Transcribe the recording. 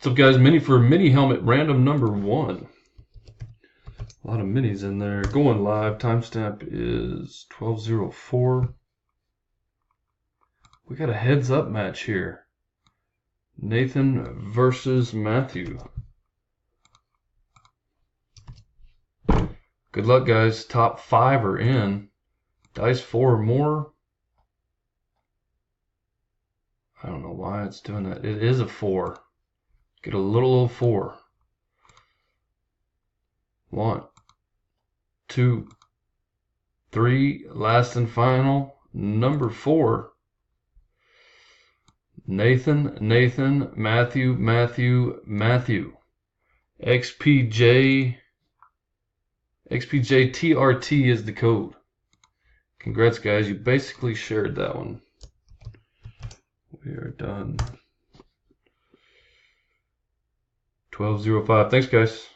What's up, guys? Mini for mini helmet random number 1. A lot of minis in there. Going live. Timestamp is 12:04. We got a heads up match here. Nathan versus Matthew. Good luck, guys. Top 5 are in. Dice 4 or more. I don't know why it's doing that. It is a 4. Get a little 4. 1, 2, 3. Last and final. Number 4. Nathan, Matthew, XPJ TRT is the code. Congrats, guys. You basically shared that one. We are done. 12:05. Thanks, guys.